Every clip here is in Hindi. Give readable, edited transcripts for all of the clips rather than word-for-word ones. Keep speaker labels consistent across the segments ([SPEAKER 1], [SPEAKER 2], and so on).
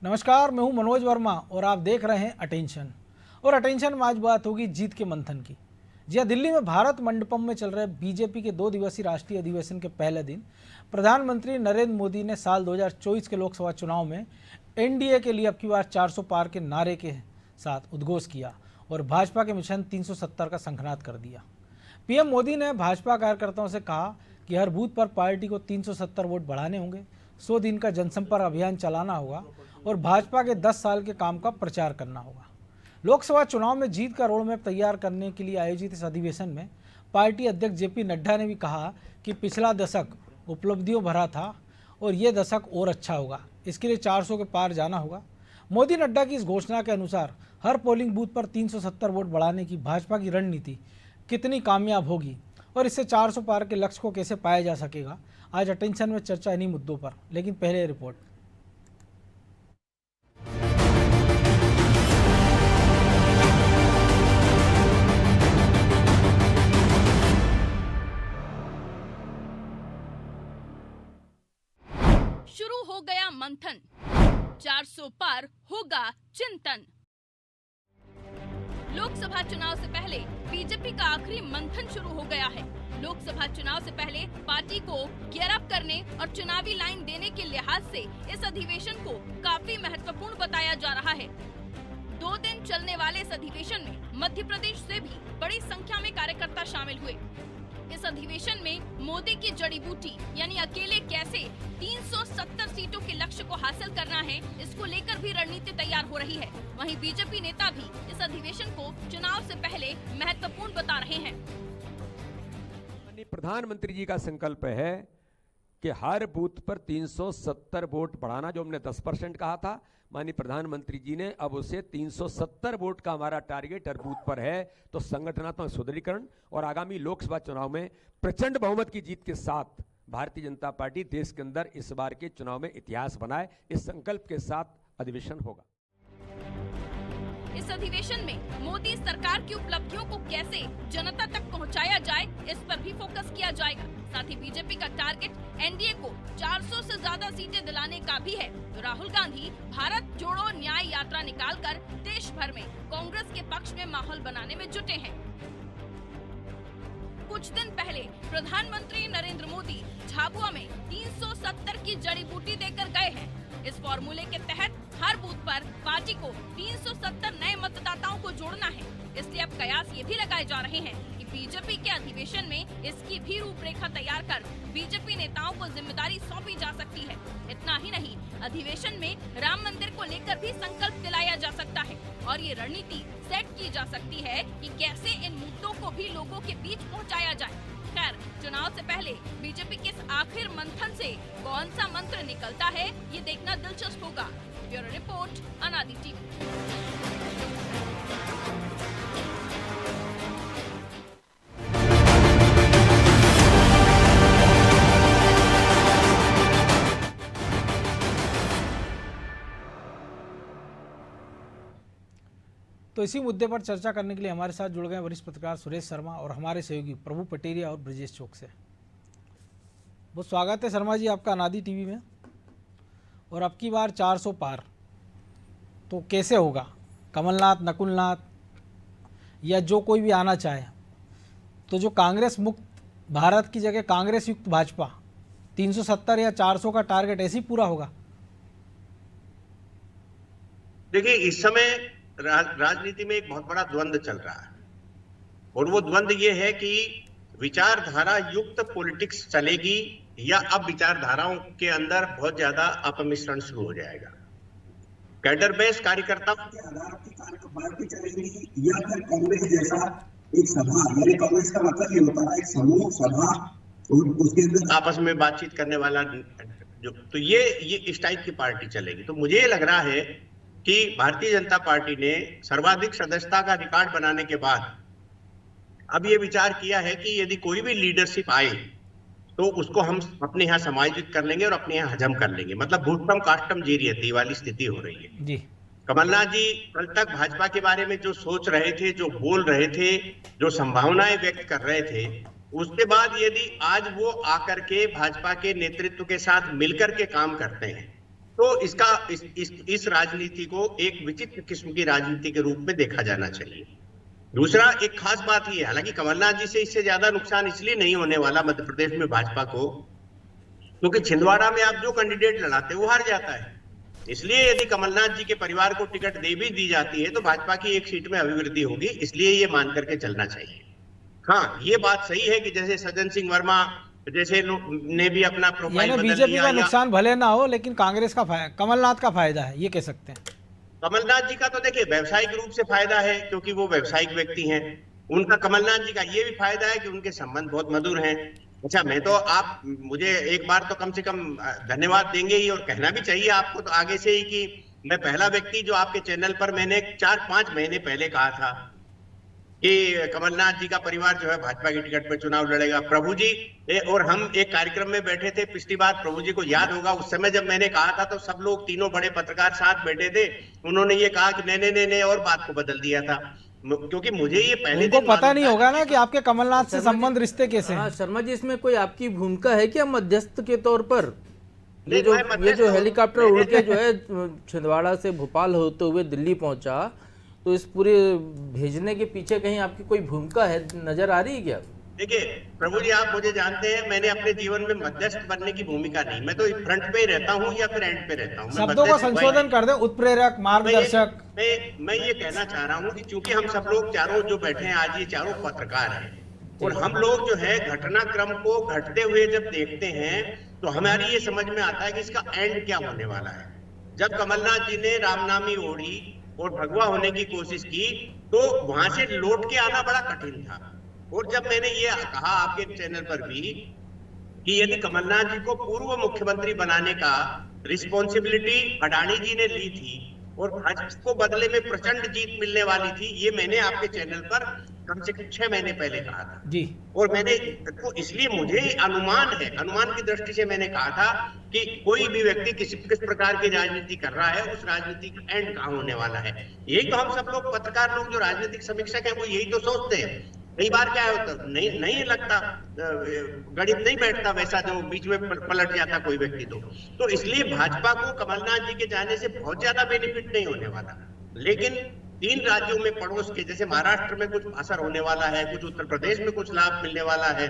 [SPEAKER 1] नमस्कार, मैं हूं मनोज वर्मा और आप देख रहे हैं अटेंशन। और अटेंशन में आज बात होगी जीत के मंथन की। जी हां, दिल्ली में भारत मंडपम में चल रहे बीजेपी के 2 दिवसीय राष्ट्रीय अधिवेशन के पहले दिन प्रधानमंत्री नरेंद्र मोदी ने साल 2024 के लोकसभा चुनाव में एनडीए के लिए अब की बार 400 पार के नारे के साथ उद्घोष किया और भाजपा के मिशन 370 का शंखनाद कर दिया। पीएम मोदी ने भाजपा कार्यकर्ताओं से कहा कि हर बूथ पर पार्टी को 370 वोट बढ़ाने होंगे, 100 दिन का जनसंपर्क अभियान चलाना होगा और भाजपा के 10 साल के काम का प्रचार करना होगा। लोकसभा चुनाव में जीत का रोड मैप तैयार करने के लिए आयोजित इस अधिवेशन में पार्टी अध्यक्ष जेपी नड्डा ने भी कहा कि पिछला दशक उपलब्धियों भरा था और ये दशक और अच्छा होगा, इसके लिए 400 के पार जाना होगा। मोदी नड्डा की इस घोषणा के अनुसार हर पोलिंग बूथ पर 370 वोट बढ़ाने की भाजपा की रणनीति कितनी कामयाब होगी और इससे 400 पार के लक्ष्य को कैसे पाया जा सकेगा, आज अटेंशन में चर्चा इन्हीं मुद्दों पर। लेकिन पहले रिपोर्ट।
[SPEAKER 2] शुरू हो गया मंथन, 400 पार होगा चिंतन। लोकसभा चुनाव से पहले बीजेपी का आखिरी मंथन शुरू हो गया है। लोकसभा चुनाव से पहले पार्टी को गियर अप करने और चुनावी लाइन देने के लिहाज से इस अधिवेशन को काफी महत्वपूर्ण बताया जा रहा है। 2 दिन चलने वाले इस अधिवेशन में मध्य प्रदेश से भी बड़ी संख्या में कार्यकर्ता शामिल हुए। इस अधिवेशन में मोदी की जड़ी बूटी यानी अकेले कैसे 370 सीटों के लक्ष्य को हासिल करना है, इसको लेकर भी रणनीति तैयार हो रही है। वहीं बीजेपी नेता भी इस अधिवेशन को चुनाव से पहले महत्वपूर्ण बता रहे हैं।
[SPEAKER 3] प्रधानमंत्री जी का संकल्प है कि हर बूथ पर 370 वोट बढ़ाना, जो हमने 10% कहा था, माननीय प्रधानमंत्री जी ने अब उसे 370 वोट का हमारा टारगेट हर बूथ पर है। तो संगठनात्मक सुदृढ़ीकरण और आगामी लोकसभा चुनाव में प्रचंड बहुमत की जीत के साथ भारतीय जनता पार्टी देश के अंदर इस बार के चुनाव में इतिहास बनाए, इस संकल्प के साथ अधिवेशन होगा।
[SPEAKER 2] इस अधिवेशन में मोदी सरकार की उपलब्धियों को कैसे जनता तक पहुंचाया जाए, इस पर भी फोकस किया जाएगा। साथ ही बीजेपी का टारगेट एनडीए को 400 से ज्यादा सीटें दिलाने का भी है। तो राहुल गांधी भारत जोड़ो न्याय यात्रा निकालकर देश भर में कांग्रेस के पक्ष में माहौल बनाने में जुटे हैं। कुछ दिन पहले प्रधानमंत्री नरेंद्र मोदी झाबुआ में 370 की जड़ी बूटी देकर गए हैं। इस फॉर्मूले के तहत हर बूथ पर पार्टी को 370 नए मतदाताओं को जोड़ना है। इसलिए अब कयास ये भी लगाए जा रहे हैं कि बीजेपी के अधिवेशन में इसकी भी रूपरेखा तैयार कर बीजेपी नेताओं को जिम्मेदारी सौंपी जा सकती है। इतना ही नहीं, अधिवेशन में राम मंदिर को लेकर भी संकल्प दिलाया जा सकता है और ये रणनीति सेट की जा सकती है कि कैसे इन मुद्दों को भी लोगों के बीच पहुँचाया जाए। खैर, चुनाव से पहले बीजेपी के इस आखिर मंथन से कौन सा मंत्र निकलता है, ये देखना दिलचस्प होगा। ब्यूरो रिपोर्ट, अनादि टीवी।
[SPEAKER 1] तो इसी मुद्दे पर चर्चा करने के लिए हमारे साथ जुड़ गए वरिष्ठ पत्रकार सुरेश शर्मा और हमारे सहयोगी प्रभु पटेरिया और ब्रजेश चौक से। बहुत स्वागत है शर्मा जी आपका अनादि टीवी में। और अब की बार 400 पार तो कैसे होगा? कमलनाथ, नकुलनाथ या जो कोई भी आना चाहे, तो जो कांग्रेस मुक्त भारत की जगह कांग्रेस युक्त भाजपा 370 या 400 का टारगेट ऐसे ही पूरा होगा?
[SPEAKER 4] देखिए, इस समय राजनीति में एक बहुत बड़ा द्वंद्व चल रहा है और वो द्वंद्व ये है कि विचारधारा युक्त पॉलिटिक्स चलेगी या अब विचारधाराओं के अंदर बहुत ज्यादा अपमिश्रण शुरू हो जाएगा। कैडर बेस कार्यकर्ताओं के आधार पर पार्टी चलेगी या फिर कांग्रेस जैसा एक सभा, मेरे कांग्रेस का मतलब ये होता है एक समूह सभा और उसके अंदर आपस में बातचीत करने वाला जो, तो ये इस टाइप की पार्टी चलेगी। तो मुझे लग रहा है कि भारतीय जनता पार्टी ने सर्वाधिक सदस्यता का रिकॉर्ड बनाने के बाद अब ये विचार किया है कि यदि कोई भी लीडरशिप आए तो उसको हम अपने यहाँ समायोजित कर लेंगे और अपने यहाँ हजम कर लेंगे। मतलब भूतम काष्टम जीरियति वाली स्थिति हो रही है
[SPEAKER 1] जी।
[SPEAKER 4] कमलनाथ जी कल तक भाजपा के बारे में जो सोच रहे थे, जो बोल रहे थे, जो संभावनाएं व्यक्त कर रहे थे, उसके बाद यदि आज वो आकर के भाजपा के नेतृत्व के साथ मिलकर के काम करते हैं तो इस राजनीति को एक विचित्र किस्म की राजनीति के रूप में देखा जाना चाहिए। दूसरा, एक खास बात ये, हालांकि कमलनाथ जी से इससे ज्यादा नुकसान इसलिए नहीं होने वाला मध्य प्रदेश में भाजपा को, क्योंकि छिंदवाड़ा में आप जो कैंडिडेट लड़ाते हैं वो हार जाता है। इसलिए यदि कमलनाथ जी के परिवार को टिकट भी दी जाती है तो भाजपा की एक सीट में अभिवृद्धि होगी, इसलिए ये मान करके चलना चाहिए। हाँ, ये बात सही है कि जैसे सज्जन सिंह वर्मा जैसे ने भी अपना प्रोफाइल बदल
[SPEAKER 1] बीजेपी
[SPEAKER 4] लिया,
[SPEAKER 1] का नुकसान भले ना हो लेकिन कांग्रेस का कमलनाथ का फायदा है, ये कह सकते हैं।
[SPEAKER 4] कमलनाथ जी का तो देखिए व्यावसायिक रूप से फायदा है क्योंकि वो व्यावसायिक व्यक्ति हैं। उनका, कमलनाथ जी का ये भी फायदा है कि उनके संबंध बहुत मधुर हैं। अच्छा, मैं तो, आप मुझे एक बार तो कम से कम धन्यवाद देंगे ही, और कहना भी चाहिए आपको तो आगे से ही कि मैं पहला व्यक्ति जो आपके चैनल पर मैंने 4-5 महीने पहले कहा था कि कमलनाथ जी का परिवार जो है भाजपा की टिकट पर चुनाव लड़ेगा। प्रभु जी और हम एक कार्यक्रम में बैठे थे पिछली बार, प्रभु जी को याद होगा, उस समय जब मैंने कहा था तो सब लोग, तीनों बड़े पत्रकार साथ बैठे थे, उन्होंने ये कहा कि नहीं, और बात को बदल दिया था, क्योंकि मुझे ये पहले
[SPEAKER 1] उनको पता नहीं होगा ना कि आपके कमलनाथ से संबंध, रिश्ते कैसे हैं।
[SPEAKER 5] शर्मा जी, इसमें कोई आपकी भूमिका है क्या मध्यस्थ के तौर पर? ये जो हेलीकॉप्टर उड़ के जो है छिंदवाड़ा से भोपाल होते हुए दिल्ली पहुंचा, तो इस पूरे भेजने के पीछे कहीं आपकी कोई भूमिका है, नजर आ रही है क्या?
[SPEAKER 4] देखिए प्रभु जी, आप मुझे जानते हैं, मैंने अपने जीवन में मध्यस्थ बनने की भूमिका नहीं, मैं तो फ्रंट पे ही रहता हूँ या फिर एंड पे रहता हूँ।
[SPEAKER 1] शब्दों का संशोधन कर दे, उत्प्रेरक, मार्गदर्शक।
[SPEAKER 4] मैं ये कहना चाह रहा हूँ कि चूंकि हम सब लोग चारों जो बैठे हैं आज, ये चारों पत्रकार हैं, और हम लोग जो है घटनाक्रम को घटते हुए जब देखते हैं तो हमारी ये समझ में आता है कि इसका एंड क्या होने वाला है। जब कमलनाथ जी ने रामनामी ओढ़ी और भगवा होने की कोशिश की तो वहां से लौट के आना बड़ा कठिन था। और जब मैंने ये कहा आपके चैनल पर भी कि यदि कमलनाथ जी को पूर्व मुख्यमंत्री बनाने का रिस्पॉन्सिबिलिटी अडानी जी ने ली थी और भाजपा को बदले में प्रचंड जीत मिलने वाली थी, ये मैंने आपके चैनल पर कम से कम 6 महीने पहले कहा था
[SPEAKER 1] जी। और
[SPEAKER 4] मैंने तो इसलिए मुझे अनुमान है, अनुमान की दृष्टि से मैंने कहा था कि कोई भी व्यक्ति किस प्रकार की राजनीति कर रहा है, उस राजनीति का एंड कहाँ होने वाला है। यही तो हम सब लोग पत्रकार लोग जो राजनीतिक समीक्षक है वो यही तो सोचते हैं। कई बार क्या होता, नहीं लगता, गणित नहीं बैठता वैसा, जो बीच में पलट जाता कोई व्यक्ति। तो इसलिए भाजपा को कमलनाथ जी के जाने से बहुत ज्यादा बेनिफिट नहीं होने वाला, लेकिन 3 राज्यों में पड़ोस के, जैसे महाराष्ट्र में कुछ असर होने वाला है, कुछ उत्तर प्रदेश में कुछ लाभ मिलने वाला है,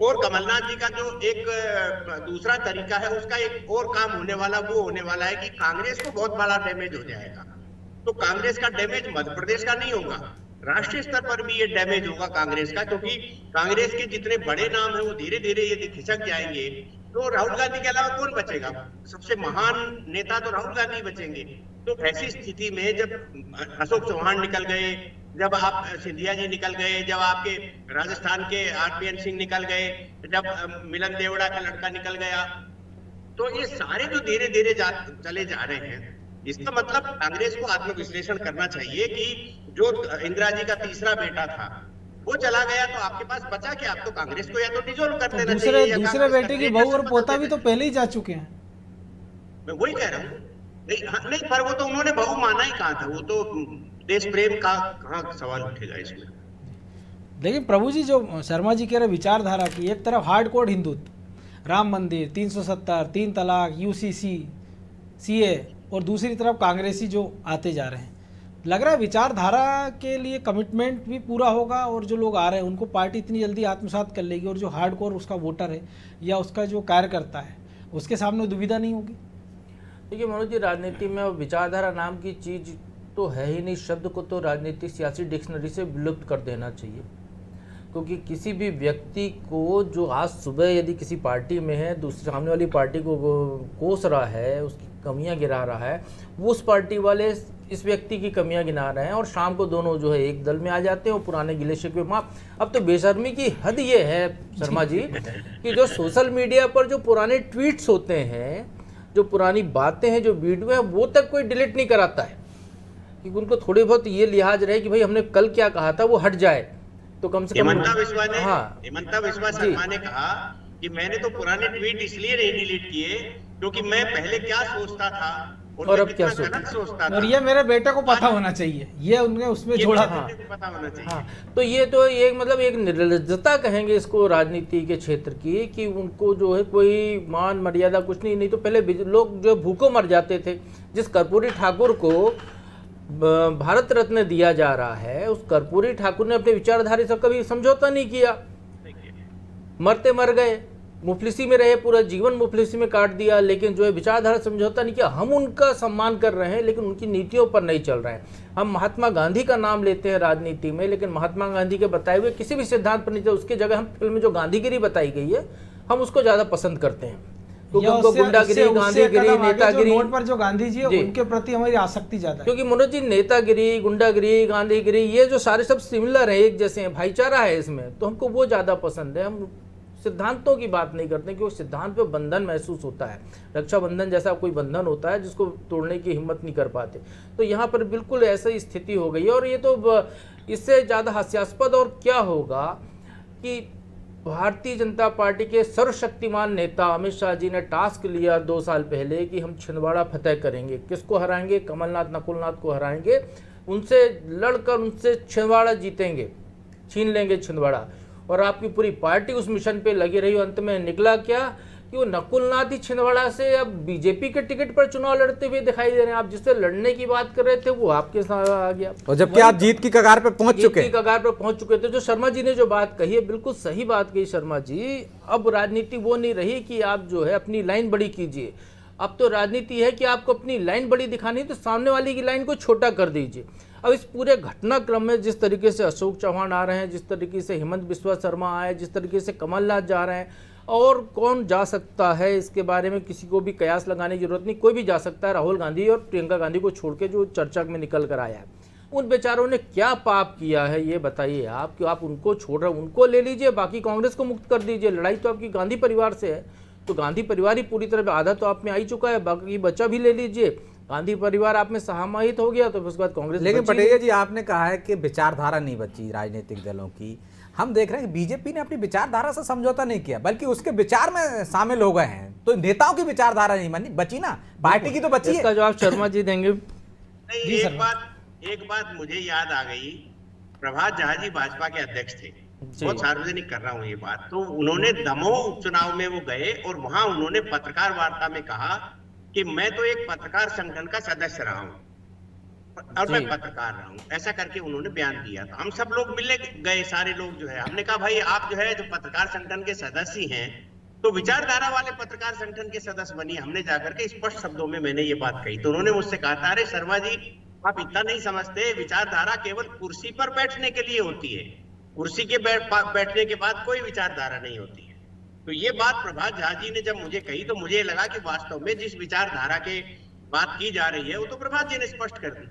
[SPEAKER 4] और कमलनाथ जी का जो एक दूसरा तरीका है उसका एक और काम होने वाला, वो होने वाला है कि कांग्रेस को बहुत बड़ा डैमेज हो जाएगा। तो कांग्रेस का डैमेज मध्य प्रदेश का नहीं होगा, राष्ट्रीय स्तर पर भी ये डैमेज होगा कांग्रेस का, क्योंकि कांग्रेस के जितने बड़े नाम है वो धीरे धीरे यदि खिसक जाएंगे तो राहुल गांधी के अलावा कौन बचेगा? सबसे महान नेता तो राहुल गांधी बचेंगे। तो ऐसी स्थिति में जब अशोक चौहान निकल गए, जब आप सिंधिया जी निकल गए, जब आपके राजस्थान के आरपीएन सिंह निकल गए, जब मिलन देवड़ा का लड़का निकल गया, तो ये सारे जो धीरे धीरे चले जा रहे हैं, इसका मतलब कांग्रेस को आत्मविश्लेषण करना चाहिए कि जो इंदिरा जी का तीसरा बेटा था वो चला गया, तो आपके पास बचा क्या? आप तो कांग्रेस को या तो डिसॉल्व कर देना चाहिए।
[SPEAKER 1] दूसरे बेटे की बहू और पोता भी तो पहले ही जा चुके हैं।
[SPEAKER 4] मैं वही कह रहा हूँ, नहीं पर वो तो उन्होंने बहू माना ही कहाँ था, वो तो देश प्रेम का कहाँ सवाल उठेगा इसमें।
[SPEAKER 1] लेकिन प्रभु जी, जो शर्मा जी कह रहे विचारधारा की, एक तरफ हार्डकोर हिंदुत्व, राम मंदिर, 370, 3 तलाक, यूसीसी, सीए, और दूसरी तरफ कांग्रेसी जो आते जा रहे हैं, लग रहा है विचारधारा के लिए कमिटमेंट भी पूरा होगा, और जो लोग आ रहे हैं उनको पार्टी इतनी जल्दी आत्मसात कर लेगी, और जो हार्डकोर उसका वोटर है या उसका जो कार्यकर्ता है उसके सामने दुविधा नहीं होगी।
[SPEAKER 5] देखिए मनोज जी, राजनीति में विचारधारा नाम की चीज़ तो है ही नहीं। शब्द को तो राजनीतिक सियासी डिक्शनरी से विलुप्त कर देना चाहिए, क्योंकि किसी भी व्यक्ति को जो आज सुबह यदि किसी पार्टी में है, दूसरी सामने वाली पार्टी को कोस रहा है, उसकी कमियां गिरा रहा है, वो उस पार्टी वाले इस व्यक्ति की कमियां गिना रहे हैं, और शाम को दोनों जो है एक दल में आ जाते हैं और पुराने गिले शिकवे माफ। अब तो बेशर्मी की हद ये है शर्मा जी कि जो सोशल मीडिया पर जो पुराने ट्वीट्स होते हैं, जो पुरानी बातें हैं, जो वीडियो है, वो तक कोई डिलीट नहीं कराता है, क्योंकि उनको थोड़ी बहुत ये लिहाज रहे कि भाई हमने कल क्या कहा था वो हट जाए, तो कम से कम।
[SPEAKER 4] हेमंता विश्वा शर्मा ने कहा कि मैंने तो पुराने ट्वीट इसलिए नहीं डिलीट किए क्योंकि मैं पहले क्या सोचता था
[SPEAKER 5] और अब क्या
[SPEAKER 4] कितना गलत सोचता था।
[SPEAKER 1] और ये मेरे बेटे को पता होना चाहिए, ये उनने उसमें
[SPEAKER 4] ये
[SPEAKER 1] जोड़ा
[SPEAKER 4] मेरे
[SPEAKER 1] था।
[SPEAKER 4] बेटे को पता होना चाहिए।
[SPEAKER 5] हाँ, तो ये तो एक मतलब एक निर्लज्जता कहेंगे इसको राजनीति के क्षेत्र की, कि उनको जो है कोई मान मर्यादा कुछ नहीं तो पहले लोग जो भूखों मर जाते थे। जिस कर्पूरी ठाकुर को भारत रत्न दिया जा रहा है, उस कर्पूरी ठाकुर ने अपने विचारधारा से कभी समझौता नहीं किया, मरते मर गए, मुफलिसी में रहे, पूरा जीवन मुफलिसी में काट दिया, लेकिन जो है विचारधारा समझौता नहीं किया। हम उनका सम्मान कर रहे हैं लेकिन उनकी नीतियों पर नहीं चल रहे हैं। हम महात्मा गांधी का नाम लेते हैं राजनीति में, लेकिन महात्मा गांधी के बताए हुए किसी भी सिद्धांत पर नहीं चल, उसकी जगह हम फिल्म में जो गांधीगिरी बताई गई है हम उसको ज्यादा पसंद करते हैं, क्योंकि
[SPEAKER 1] या
[SPEAKER 5] उनको
[SPEAKER 1] उससे-
[SPEAKER 5] गुंडागिरी,
[SPEAKER 1] उससे- उससे
[SPEAKER 5] गांधीगिरी,
[SPEAKER 1] कदम आगे जो
[SPEAKER 5] नेतागिरी,
[SPEAKER 1] नोट पर जो गांधी जी है
[SPEAKER 5] जी।
[SPEAKER 1] उनके प्रति हमारी आसक्ति ज्यादा है।
[SPEAKER 5] क्योंकि मनोज जी नेतागिरी, गुंडागिरी, गांधीगिरी ये जो सारे सब सिमिलर है, एक जैसे हैं, भाईचारा है इसमें, तो हमको वो ज्यादा पसंद है। हम सिद्धांतों की बात नहीं करते क्योंकि सिद्धांत पे बंधन महसूस होता है, रक्षाबंधन जैसा कोई बंधन होता है जिसको तोड़ने की हिम्मत नहीं कर पाते। तो यहाँ पर बिल्कुल ऐसी स्थिति हो गई है। और ये तो इससे ज़्यादा हास्यास्पद और क्या होगा कि भारतीय जनता पार्टी के सर्वशक्तिमान नेता अमित शाह जी ने टास्क लिया 2 साल पहले कि हम छिंदवाड़ा फतेह करेंगे। किसको हराएंगे? कमलनाथ, नकुलनाथ को हराएंगे, उनसे लड़कर उनसे छिंदवाड़ा जीतेंगे, छीन लेंगे छिंदवाड़ा। और आपकी पूरी पार्टी उस मिशन पे लगी रही। अंत में निकला क्या कि वो नकुलनाथ ही छिंदवाड़ा से अब बीजेपी के टिकट पर चुनाव लड़ते हुए दिखाई दे रहे हैं। आप जिससे लड़ने की बात कर रहे थे वो आपके साथ आ गया,
[SPEAKER 6] और जबकि आप जीत की कगार पे पहुंच चुके
[SPEAKER 5] जीत की कगार पर पहुंच चुके थे। जो शर्मा जी ने जो बात कही है बिल्कुल सही बात कही शर्मा जी। अब राजनीति वो नहीं रही कि आप जो है अपनी लाइन बड़ी कीजिए, अब तो राजनीति है कि आपको अपनी लाइन बड़ी दिखानी है तो सामने वाली की लाइन को छोटा कर दीजिए। अब इस पूरे घटनाक्रम में जिस तरीके से अशोक चौहान आ रहे हैं, जिस तरीके से हेमंत बिस्वा शर्मा आए, जिस तरीके से कमलनाथ जा रहे हैं, और कौन जा सकता है इसके बारे में किसी को भी कयास लगाने की जरूरत नहीं, कोई भी जा सकता है। राहुल गांधी और प्रियंका गांधी को छोड़ के जो चर्चा में निकल कर आया है, उन बेचारों ने क्या पाप किया है ये बताइए आप, कि आप उनको छोड़ रहे हैं। उनको ले लीजिए, बाकी कांग्रेस को मुक्त कर दीजिए। लड़ाई तो आपकी गांधी परिवार से है, तो गांधी परिवार ही पूरी तरह आधा तो आप में आ ही चुका है, बाकी बच्चा भी ले लीजिए। गांधी परिवार आप में समाहित हो गया तो उसके बाद कांग्रेस।
[SPEAKER 6] लेकिन पटेरिया जी आपने कहा है कि विचारधारा नहीं बची राजनीतिक दलों की। हम देख रहे हैं कि बीजेपी ने अपनी विचारधारा से समझौता नहीं किया बल्कि उसके विचार में शामिल हो गए हैं, तो नेताओं की विचारधारा नहीं बची ना, पार्टी की तो बची है।
[SPEAKER 5] इसका जवाब शर्मा जी देंगे।
[SPEAKER 4] नहीं, एक बात मुझे याद आ गई। प्रभात झा जी भाजपा के अध्यक्ष थे, बहुत सार्वजनिक कर रहा हूं ये बात। तो उन्होंने दमोह उपचुनाव में वो गए और वहां उन्होंने पत्रकार वार्ता में कहा कि मैं तो एक पत्रकार संगठन का सदस्य रहा हूं और मैं पत्रकार रहा हूं, ऐसा करके उन्होंने बयान दिया था। हम सब लोग मिले गए, सारे लोग जो है, हमने कहा भाई आप जो है जो पत्रकार संगठन के सदस्य हैं तो विचारधारा वाले पत्रकार संगठन के सदस्य बनिए। हमने जाकर के स्पष्ट शब्दों में मैंने ये बात कही, तो उन्होंने मुझसे कहा था अरे शर्मा जी आप इतना नहीं समझते, विचारधारा केवल कुर्सी पर बैठने के लिए होती है, कुर्सी के बैठने के बाद कोई विचारधारा नहीं होती है। तो ये बात प्रभात झा जी ने जब मुझे कही तो मुझे लगा कि वास्तव में जिस विचारधारा के बात की जा रही है वो तो प्रभात जी ने स्पष्ट कर दी।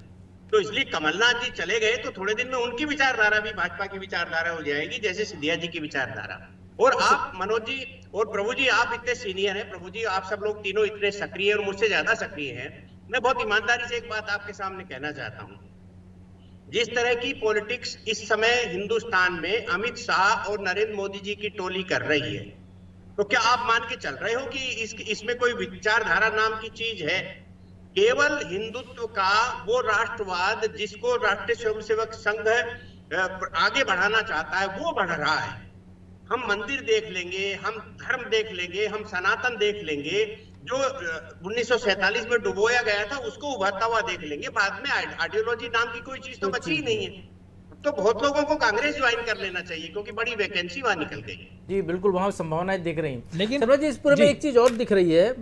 [SPEAKER 4] तो इसलिए कमलनाथ जी चले गए तो थोड़े दिन में उनकी विचारधारा भी भाजपा की विचारधारा हो जाएगी, जैसे सिंधिया जी की विचारधारा। और आप मनोज जी और प्रभु जी, आप इतने सीनियर हैं, प्रभु जी आप सब लोग तीनों इतने सक्रिय और मुझसे ज्यादा सक्रिय हैं। मैं बहुत ईमानदारी से एक बात आपके सामने कहना चाहता हूं। जिस तरह की पॉलिटिक्स इस समय हिंदुस्तान में अमित शाह और नरेंद्र मोदी जी की टोली कर रही है, तो क्या आप मान के चल रहे हो कि इसमें कोई विचारधारा नाम की चीज है? केवल हिंदुत्व का वो राष्ट्रवाद जिसको राष्ट्रीय स्वयंसेवक संघ आगे बढ़ाना चाहता है वो बढ़ रहा है। हम मंदिर देख लेंगे, हम धर्म देख लेंगे, हम सनातन देख लेंगे, जो 1947 में डुबोया गया था उसको उभरता हुआ देख लेंगे। बाद में आइडियोलॉजी नाम की कोई चीज तो बची ही नहीं है। तो बहुत लोगों को कांग्रेस ज्वाइन कर लेना चाहिए क्योंकि बड़ी वैकेंसी वहां निकल गई।
[SPEAKER 5] जी बिल्कुल, वहां संभावनाएं दिख रही हैं।
[SPEAKER 1] लेकिन
[SPEAKER 5] शर्मा जी इस पूरे में एक चीज और दिख रही है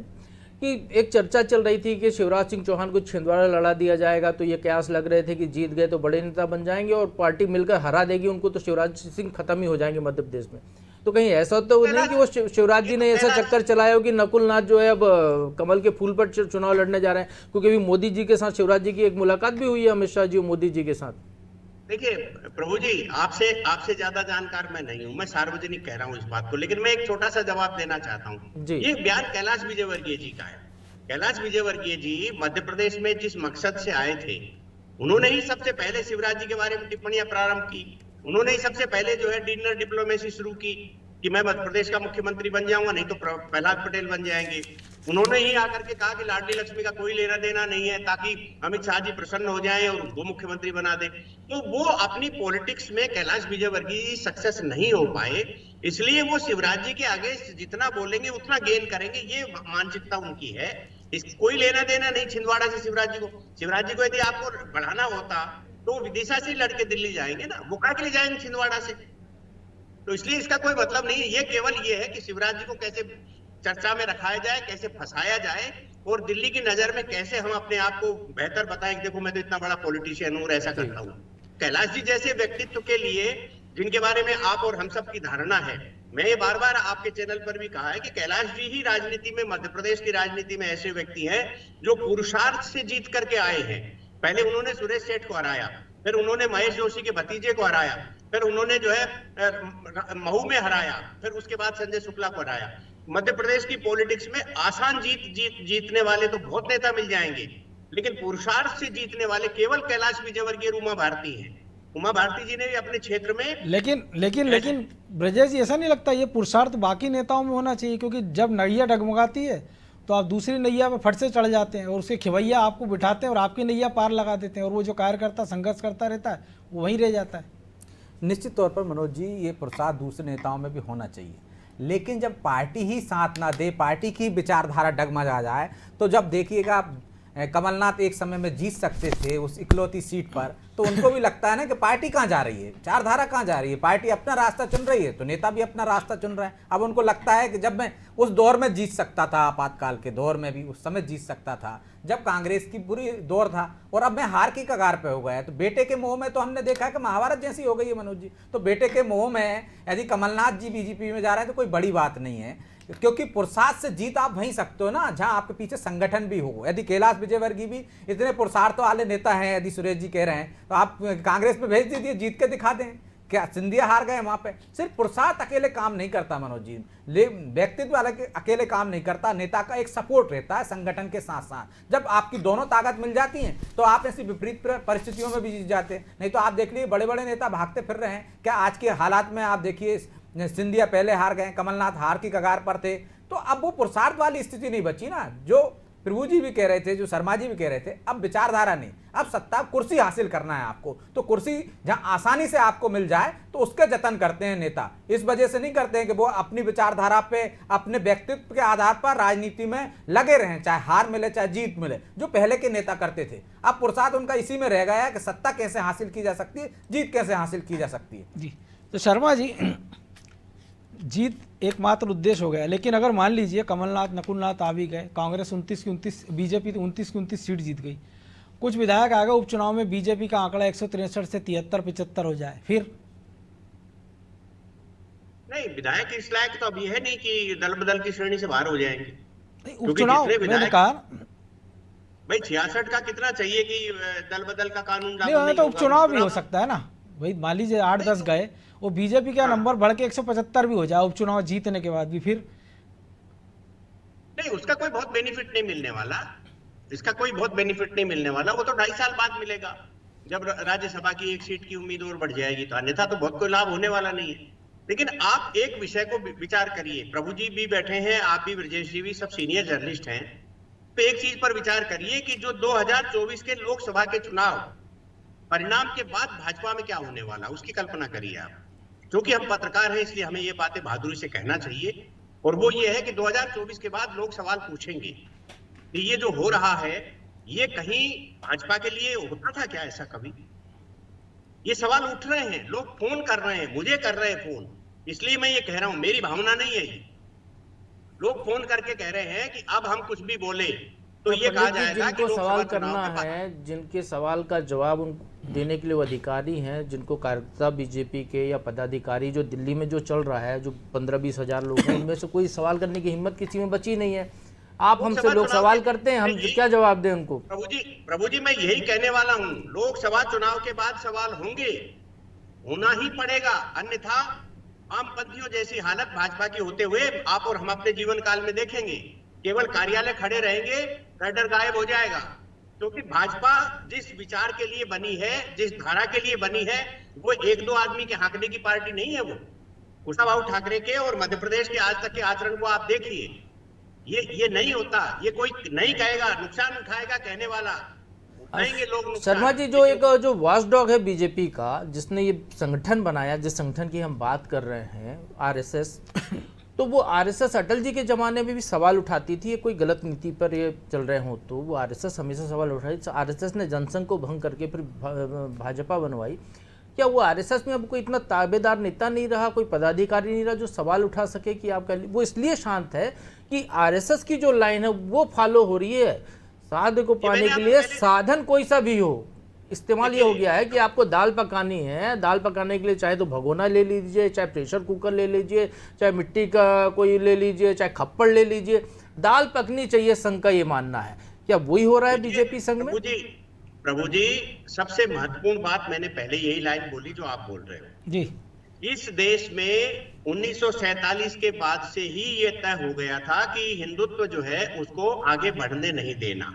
[SPEAKER 5] कि एक चर्चा चल रही थी कि शिवराज सिंह चौहान को छिंदवाड़ा लड़ा दिया जाएगा, तो ये कयास लग रहे थे कि जीत गए तो बड़े नेता बन जाएंगे और पार्टी मिलकर हरा देगी उनको, तो शिवराज सिंह खत्म ही हो जाएंगे मध्य प्रदेश में। तो कहीं ऐसा तो नहीं कि वो शिवराज जी ने ऐसा चक्कर चलाया हो कि नकुलनाथ जो है अब कमल के फूल पर चुनाव लड़ने जा रहे हैं? क्योंकि अभी मोदी जी के साथ शिवराज जी की एक मुलाकात भी हुई है, अमित शाह जी और मोदी जी के साथ।
[SPEAKER 4] देखिए प्रभु जी, आपसे ज्यादा जानकार मैं नहीं हूं, मैं सार्वजनिक कह रहा हूं इस बात को, लेकिन मैं एक छोटा सा जवाब देना चाहता हूं। ये बयान कैलाश विजयवर्गीय जी का है। कैलाश विजयवर्गीय जी मध्य प्रदेश में जिस मकसद से आए थे, उन्होंने ही सबसे पहले शिवराज जी के बारे में टिप्पणियां प्रारंभ की। उन्होंने ही सबसे पहले जो है डिनर डिप्लोमेसी शुरू की कि मैं मध्य प्रदेश का मुख्यमंत्री बन जाऊंगा, नहीं तो प्रहलाद पटेल बन जाएंगे। उन्होंने ही आकर के कहा कि लाडली लक्ष्मी का कोई लेना देना नहीं है, ताकि अमित शाह जी प्रसन्न हो जाएं और वो मुख्यमंत्री बना दे। तो वो अपनी पॉलिटिक्स में कैलाश विजयवर्गीय सक्सेस नहीं हो पाए, इसलिए वो शिवराज जी के आगे जितना बोलेंगे उतना गेन करेंगे, ये मानसिकता उनकी है। कोई लेना देना नहीं छिंदवाड़ा से शिवराज जी को। शिवराज जी को यदि आपको बढ़ाना होता तो विदिशा से लड़के दिल्ली जाएंगे ना, वो कहा के लिए जाएंगे छिंदवाड़ा से। तो इसलिए इसका कोई मतलब नहीं है, ये केवल ये है कि शिवराज जी को कैसे चर्चा में रखाया जाए, कैसे फंसाया जाए और दिल्ली की नजर में कैसे हम अपने आप को बेहतर बताएं कि देखो मैं तो इतना बड़ा पॉलिटिशियन हूं और ऐसा करता हूं। कैलाश जी जैसे व्यक्तित्व के लिए जिनके बारे में आप और हम सब की धारणा है, मैं ये बार बार आपके चैनल पर भी कहा है कि कैलाश जी ही राजनीति में, मध्य प्रदेश की राजनीति में ऐसे व्यक्ति हैं जो पुरुषार्थ से जीत करके आए हैं। पहले उन्होंने सुरेश सेठ को हराया, फिर उन्होंने महेश जोशी के भतीजे को हराया, फिर उन्होंने जो है महू में हराया, फिर उसके बाद संजय शुक्ला को हराया। मध्य प्रदेश की पॉलिटिक्स में आसान जीतने वाले तो बहुत नेता मिल जाएंगे, लेकिन पुरुषार्थ से जीतने वाले केवल कैलाश विजयवर्गीय उमा भारती हैं। उमा भारती जी ने भी अपने क्षेत्र में
[SPEAKER 1] लेकिन ब्रजेश जी, ऐसा नहीं लगता ये पुरुषार्थ बाकी नेताओं में होना चाहिए? क्योंकि जब नैया डगमगाती है तो आप दूसरी नैया पे फट से चढ़ जाते हैं और उसके खिवैया आपको बिठाते हैं और आपकी नैया पार लगा देते हैं, और वो जो कार्यकर्ता संघर्ष करता रहता है वो वहीं रह जाता है।
[SPEAKER 6] निश्चित तौर पर मनोज जी, ये पुरुषार्थ दूसरे नेताओं में भी होना चाहिए, लेकिन जब पार्टी ही साथ ना दे, पार्टी की विचारधारा डगमगा जाए, तो जब देखिएगा कमलनाथ एक समय में जीत सकते थे उस इकलौती सीट पर, तो उनको भी लगता है ना कि पार्टी कहाँ जा रही है, विचारधारा कहाँ जा रही है, पार्टी अपना रास्ता चुन रही है तो नेता भी अपना रास्ता चुन रहा है। अब उनको लगता है कि जब मैं उस दौर में जीत सकता था, आपातकाल के दौर में भी उस समय जीत सकता था जब कांग्रेस की बुरी दौर था, और अब मैं हार की कगार पे हो गया। तो बेटे के मोह में तो हमने देखा है कि महाभारत जैसी हो गई है मनोज जी। तो बेटे के मोह में यदि कमलनाथ जी बीजेपी में जा रहे हैं तो कोई बड़ी बात नहीं है, क्योंकि पुरुषार्थ से जीत आप वहीं सकते हो ना जहां आपके पीछे संगठन भी हो। यदि कैलाश विजयवर्गीय भी इतने पुरुषार्थ वाले नेता हैं, यदि सुरेश जी कह रहे हैं, तो आप कांग्रेस में भेज दीजिए, जीत के दिखा दें। क्या सिंधिया हार गए वहां पे? सिर्फ पुरुषार्थ अकेले काम नहीं करता मनोज जी, व्यक्तित्व वाले अकेले काम नहीं करता, नेता का एक सपोर्ट रहता है संगठन के साथ साथ। जब आपकी दोनों ताकत मिल जाती है तो आप ऐसी विपरीत परिस्थितियों में भी जीत जाते हैं। नहीं तो आप देख लीजिए बड़े बड़े नेता भागते फिर रहे हैं। क्या आज के हालात में आप देखिए, सिंधिया पहले हार गए, कमलनाथ हार की कगार पर थे, तो अब वो पुरुषार्थ वाली स्थिति नहीं बची ना, जो प्रभु जी भी कह रहे थे, जो शर्मा जी भी कह रहे थे। अब विचारधारा नहीं, अब सत्ता, कुर्सी हासिल करना है आपको, तो कुर्सी जहां आसानी से आपको मिल जाए तो उसके जतन करते हैं नेता। इस वजह से नहीं करते हैं कि वो अपनी विचारधारा पे, अपने व्यक्तित्व के आधार पर राजनीति में लगे रहें, चाहे हार मिले चाहे जीत मिले, जो पहले के नेता करते थे। अब पुरुषार्थ उनका इसी में रह गया है कि सत्ता कैसे हासिल की जा सकती है, जीत कैसे हासिल की जा सकती है।
[SPEAKER 1] जी, तो शर्मा जी, जीत एकमात्र उद्देश्य हो गया, लेकिन अगर मान लीजिए कमलनाथ, नकुलनाथ आ भी गए, कांग्रेस 29 की 29, बीजेपी 29 की 29 सीट जीत गई, कुछ विधायक आ गए, उपचुनाव में बीजेपी का आंकड़ा 163 से 73-75 हो जाए, फिर?
[SPEAKER 4] नहीं, विधायक इस लायक तो अभी है नहीं कि दल बदल की श्रेणी से बाहर हो जाएंगे।
[SPEAKER 1] उपचुनाव मैंने कहा
[SPEAKER 4] भाई 66 का कितना चाहिए कि दल बदल का कानून लागू
[SPEAKER 1] नहीं, तो उपचुनाव भी हो सकता है ना भाई। मान लीजिए 8-10 गए, वो बीजेपी का नंबर बढ़ के 175 भी हो जाए उपचुनाव जीतने के बाद भी, फिर?
[SPEAKER 4] नहीं, उसका कोई बहुत बेनिफिट नहीं मिलने वाला, इसका कोई बहुत बेनिफिट नहीं मिलने वाला। वो तो 2.5 साल बाद मिलेगा, जब राज्यसभा की 1 सीट की उम्मीद और बढ़ जाएगी, तो अन्यथा तो बहुत कोई लाभ होने वाला नहीं है। लेकिन आप एक विषय को विचार करिए, प्रभु जी भी बैठे हैं, आप भी, ब्रजेश जी भी, सब सीनियर जर्नलिस्ट हैं, तो एक चीज पर विचार करिए कि जो 2024 के लोकसभा के चुनाव परिणाम के बाद भाजपा में क्या होने वाला, उसकी कल्पना करिए आप। क्योंकि हम पत्रकार हैं इसलिए हमें ये बातें बहादुरी से कहना चाहिए, और वो ये है कि 2024 के बाद लोग सवाल पूछेंगे कि ये जो हो रहा है ये कहीं भाजपा के लिए होता था क्या, ऐसा कभी? ये सवाल उठ रहे हैं, लोग फोन कर रहे हैं, मुझे कर रहे हैं फोन, इसलिए मैं ये कह रहा हूं, मेरी भावना नहीं है ये। लोग फोन करके कह रहे हैं कि अब हम कुछ भी बोले तो ये कहा जाएगा कि
[SPEAKER 5] जिनको सवाल करना है, जिनके सवाल का जवाब देने के लिए वो अधिकारी हैं, जिनको कार्यकर्ता बीजेपी के या पदाधिकारी जो दिल्ली में जो चल रहा है, जो 15-20 हजार लोग हैं, उनमें से कोई सवाल करने की हिम्मत किसी में बची नहीं है। आप हमसे लोग सवाल करते हैं, हम क्या जवाब दें उनको?
[SPEAKER 4] प्रभु जी मैं यही कहने वाला हूँ, लोकसभा चुनाव के बाद सवाल होंगे, होना ही पड़ेगा, अन्यथा आमपंथियों जैसी हालत भाजपा की होते हुए आप और हम अपने जीवन काल में देखेंगे। केवल कार्यालय खड़े रहेंगे, कैडर गायब हो जाएगा, क्योंकि भाजपा जिस विचार के लिए बनी है, जिस धारा के लिए बनी है, वो 1-2 आदमी के हाँकने की पार्टी नहीं है। वो कुशाभाऊ ठाकरे के और मध्य प्रदेश के आज तक के आचरण को आप देखिए, ये नहीं होता, ये कोई नहीं कहेगा, नुकसान उठाएगा कहने वाला, उठाएंगे लोग नुकसान।
[SPEAKER 5] शर्मा जी, जो एक जो वॉचडॉग है बीजेपी का, जिसने ये संगठन बनाया, जिस संगठन की हम बात कर रहे हैं, आरएसएस, तो वो आरएसएस अटल जी के ज़माने में भी सवाल उठाती थी, ये कोई गलत नीति पर ये चल रहे हो तो वो आरएसएस हमेशा सवाल उठाई। आरएसएस ने जनसंघ को भंग करके फिर भाजपा बनवाई। क्या वो आरएसएस में अब कोई इतना ताबेदार नेता नहीं रहा, कोई पदाधिकारी नहीं रहा जो सवाल उठा सके कि आप कह, वो इसलिए शांत है कि आरएसएस की जो लाइन है वो फॉलो हो रही है। साध को पाने के लिए साधन कोई सा भी हो, इस्तेमाल ये हो गया है कि आपको दाल पकानी है, दाल पकाने के लिए चाहे तो भगोना ले लीजिए, चाहे प्रेशर कुकर ले लीजिए, चाहे मिट्टी का कोई ले लीजिए, चाहे खप्पड़ ले लीजिए, दाल पकनी चाहिए, संघ का ये मानना है। क्या वही हो रहा है बीजेपी संघ में?
[SPEAKER 4] प्रभु जी, सबसे महत्वपूर्ण बात मैंने पहले यही लाइन बोली जो आप बोल रहे हो
[SPEAKER 1] जी।
[SPEAKER 4] इस देश में 1947 के बाद से ही ये तय हो गया था कि हिंदुत्व जो है उसको आगे बढ़ने नहीं देना।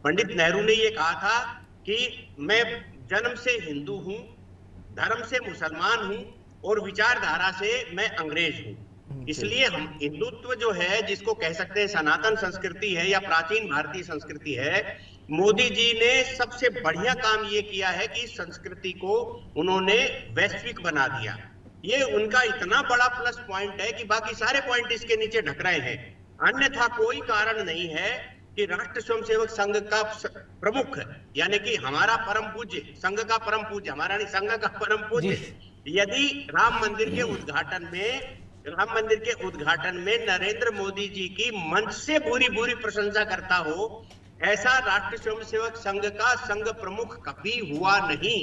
[SPEAKER 4] पंडित नेहरू ने ये कहा था कि मैं जन्म से हिंदू हूं, धर्म से मुसलमान हूं और विचारधारा से मैं अंग्रेज हूं। इसलिए हम हिंदुत्व जो है, जिसको कह सकते हैं सनातन संस्कृति है या प्राचीन भारतीय संस्कृति है, मोदी जी ने सबसे बढ़िया काम ये किया है कि संस्कृति को उन्होंने वैश्विक बना दिया। ये उनका इतना बड़ा प्लस पॉइंट है कि बाकी सारे पॉइंट इसके नीचे ढक रहे हैं। अन्यथा कोई कारण नहीं है कि राष्ट्र स्वयंसेवक संघ का प्रमुख, यानी कि हमारा परम पूज्य, संघ का परम पूज्य, हमारा नहीं, संघ का परम पूज्य, यदि राम मंदिर के उद्घाटन में नरेंद्र मोदी जी की मंच से पूरी पूरी प्रशंसा करता हो, ऐसा राष्ट्र स्वयंसेवक संघ का संघ प्रमुख कभी हुआ नहीं।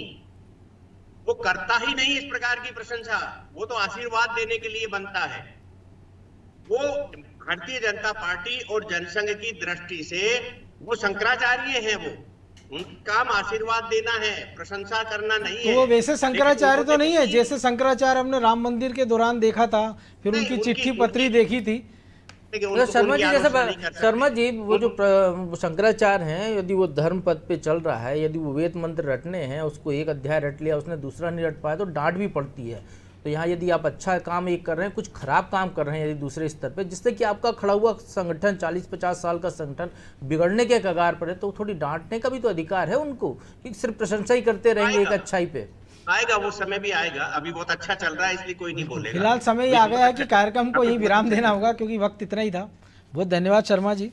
[SPEAKER 4] वो करता ही नहीं इस प्रकार की प्रशंसा, वो तो आशीर्वाद देने के लिए बनता है। वो भारतीय जनता पार्टी और जनसंघ की दृष्टि से वो शंकराचार्य हैं, वो उनका काम आशीर्वाद देना है, प्रशंसा करना नहीं है।
[SPEAKER 1] तो वो वैसे शंकराचार्य तो नहीं है जैसे शंकराचार्य हमने राम मंदिर के दौरान देखा था, फिर उनकी चिट्ठी पत्री देखी थी।
[SPEAKER 5] शर्मा जी, जैसे शर्मा जी, वो जो शंकराचार्य हैं, यदि वो धर्म पद पे चल रहा है, यदि वो वेद मंत्र रटने हैं, उसको एक अध्याय रट लिया, उसने दूसरा नहीं रट पाया तो डांट भी पड़ती है। तो यहाँ यदि आप अच्छा काम एक कर रहे हैं, कुछ खराब काम कर रहे हैं यदि दूसरे स्तर पे, जिससे कि आपका खड़ा हुआ संगठन 40-50 साल का संगठन बिगड़ने के कगार पर है, तो थोड़ी डांटने का भी तो अधिकार है उनको, कि सिर्फ प्रशंसा ही करते रहेंगे एक अच्छाई पे।
[SPEAKER 4] आएगा, वो समय भी आएगा, अभी बहुत अच्छा चल रहा है इसलिए कोई नहीं बोलेगा।
[SPEAKER 1] फिलहाल समय ही आ गया है कि कार्यक्रम को यही विराम देना होगा क्योंकि वक्त इतना ही था। बहुत धन्यवाद शर्मा जी।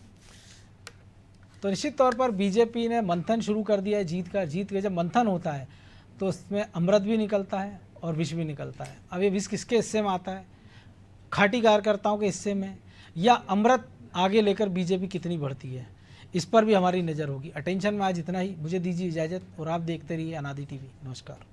[SPEAKER 1] तो निश्चित तौर पर बीजेपी ने मंथन शुरू कर दिया है जीत का। जीत के जब मंथन होता है तो उसमें अमृत भी निकलता है और विष भी निकलता है। अब ये विष किसके हिस्से में आता है, खाटी कार्यकर्ताओं के हिस्से में, या अमृत आगे लेकर बीजेपी कितनी बढ़ती है, इस पर भी हमारी नज़र होगी। अटेंशन में आज इतना ही, मुझे दीजिए इजाज़त और आप देखते रहिए अनादि टीवी। नमस्कार।